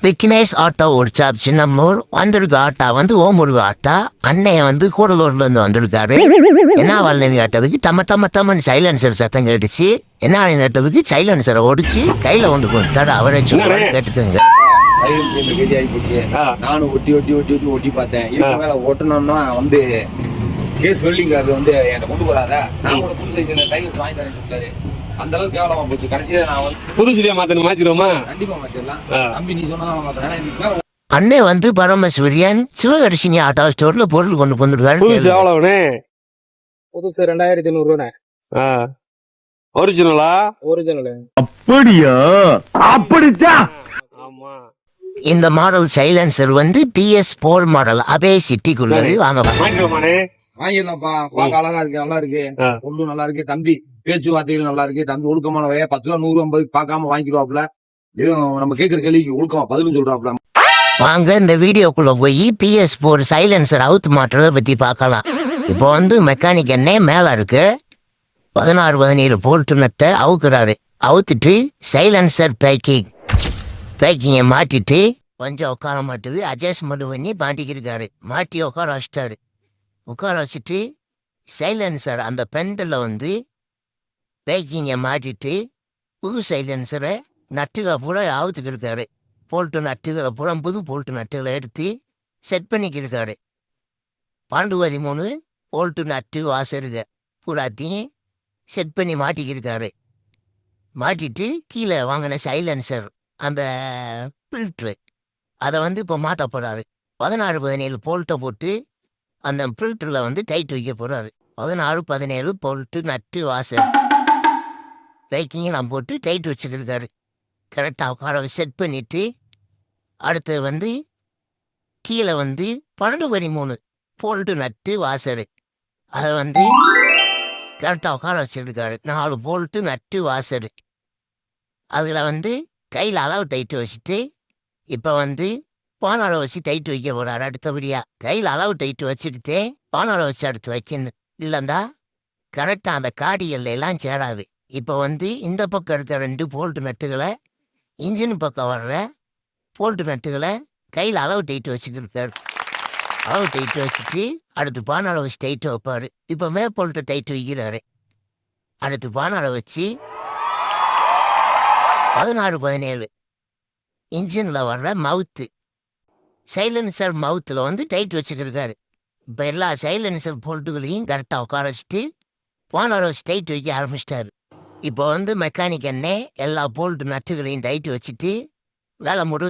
Vignesh auto workshop சின்னம்மூர் வந்திருக்க ஆட்டா வந்து ஓமுருக ஆட்டா அன்னைய வந்து கூடலூர்ல இருந்து வந்திருக்காரு. என்ன வல்லவி ஆட்டதுக்கு தம்மன்னு சைலன்சர் சத்தம் கேட்டுச்சு. என்ன நட்டதுக்கு சைலன்சரை ஒடிச்சு கையில கொண்டு கொடுத்தாரு. அவரே சொல்லுவாரு, கேட்டுக்கோங்க. சைலன்சர் கதி ஆகி போச்சு. நானும் ஒட்டி பார்த்தேன். இதுக்கு மேல ஓட்டணும்னா வந்து கேஸ் வெல்டிங் அது வந்து என்னை கொண்டு போறாத. நான் கூட புது சைலன்ஸ் வாங்கி தரேன்னு சொல்லிட்டாரு. அந்த அளவுக்கு கேவலமா போச்சு. கடைசியில நான் வந்து புது சரியா மாத்திடுவோமா? கண்டிப்பா மாத்திடலாம். தம்பி நீ சொன்னா மாத்திரேன். அண்ணே வந்து பரமசிவரியன் சிவகரிசினி ஆட்டோ ஸ்டோர்ல பொருள் கொண்டு வந்துருக்காரு. புதுசு 2500 ஒரிஜினலா? ஒரிஜினல். அப்படியா? அப்படித்தான். ஆமா. இந்த மாடல் சைலன்சர் வந்து PS4 மாடல் அபே சிட்டிக்குள்ளது. வாங்க வாங்கிடலாம்ப்பா. பார்க்க அழகா இருக்கு, நல்லா இருக்கு, பொண்ணு நல்லா இருக்கு, தம்பி பேச்சுவார்த்தைகள் நல்லா இருக்கு, தம்பி ஒழுக்கமானவைய 10 ரூபா 100 50 பார்க்காம வாங்கிடுவாப்ல. எதுவும் நம்ம கேட்கற கேள்விக்கு ஒழுக்கமா பதிலும் சொல்றாப்ல. வாங்க இந்த வீடியோக்குள்ள போய் PS4 சைலன்சர் அவுத்து மாற்றதை பத்தி பார்க்கலாம். இப்போ வந்து மெக்கானிக் என்ன மேல இருக்கு 16-17 போல்ட் நட்டை அவுக்குறாரு. அவுத்துட்டு சைலன்சர் பேக்கிங்கை மாட்டிட்டு கொஞ்சம் உட்கார மாட்டுது. அட்ஜஸ்ட்மெண்ட் பண்ணி மாட்டிக்கிருக்காரு. மாட்டி உட்கார வச்சிட்டாரு. உட்கார வச்சுட்டு சைலன்சர் அந்த பெண்டில் வந்து பேக்கிங்கை மாட்டிட்டு புது சைலன்சரை நட்டுகளை பூரா அவுத்துக்கிருக்காரு. போல்ட்டு நட்டுகளை பூரா புது போல்ட்டு நட்டுகளை எடுத்து செட் பண்ணிக்கிருக்காரு. 12-13 போல்ட்டு நட்டு வாசருக பூராத்தையும் செட் பண்ணி மாட்டிக்கிருக்காரு. மாட்டிட்டு கீழே வாங்கின சைலன்சர் அந்த ஃபில்ட்ரு அதை வந்து இப்போ மாட்ட போகிறாரு. 16-17 போல்ட்டை போட்டு அந்த ஃபில்டரில் வந்து டைட் வைக்க போகிறாரு. 16-17 போல்ட்டு நட்டு வாசல் பேக்கிங்கெல்லாம் போட்டு டைட் வச்சுக்கிருக்காரு. கரெக்டாக உட்கார செட் பண்ணிவிட்டு அடுத்து வந்து கீழே வந்து 12-13 போல்ட்டு நட்டு வாசரு அதை வந்து கரெக்டாக உட்கார வச்சுருக்காரு. 4 போல்ட்டு நட்டு வாசரு அதில் வந்து கையில் அளவு டைட்டு வச்சுட்டு இப்போ வந்து பானாரை வச்சு டைட்டு வைக்க போகிறாரு. அடுத்தபடியாக கையில் அளவு டைட்டு வச்சுக்கிட்டே பானாரை வச்சு அடுத்து வைக்கணும். இல்லைண்டா கரெக்டாக அந்த காடி எல்லாம் சேராது. இப்போ வந்து இந்த பக்கம் இருக்க 2 போல்ட்டு நட்டுகளை இன்ஜின் பக்கம் வர்ற போல்ட்டு நட்டுகளை கையில் அளவு டைட்டு வச்சுக்கிருக்காரு. அளவு டைட்டு வச்சுட்டு அடுத்து பானாரை வச்சு டைட்டு வைப்பார். இப்போ போல்ட்டு டைட்டு வைக்கிறாரு. அடுத்து பானாரை வச்சு 16-17 இன்ஜினில் வர்ற மவுத்து சைலன்சர் மவுத்தில் வந்து டைட் வச்சுக்கிருக்காரு. இப்போ எல்லா சைலன்சர் போல்ட்டுகளையும் கரெக்டாக உட்கார வச்சுட்டு பானாரை வச்சு டைட் வைக்க ஆரம்பிச்சிட்டாரு. இப்போ வந்து மெக்கானிக் என்ன எல்லா போல்ட்டு நட்டுகளையும் டைட்டு வச்சுட்டு வேலை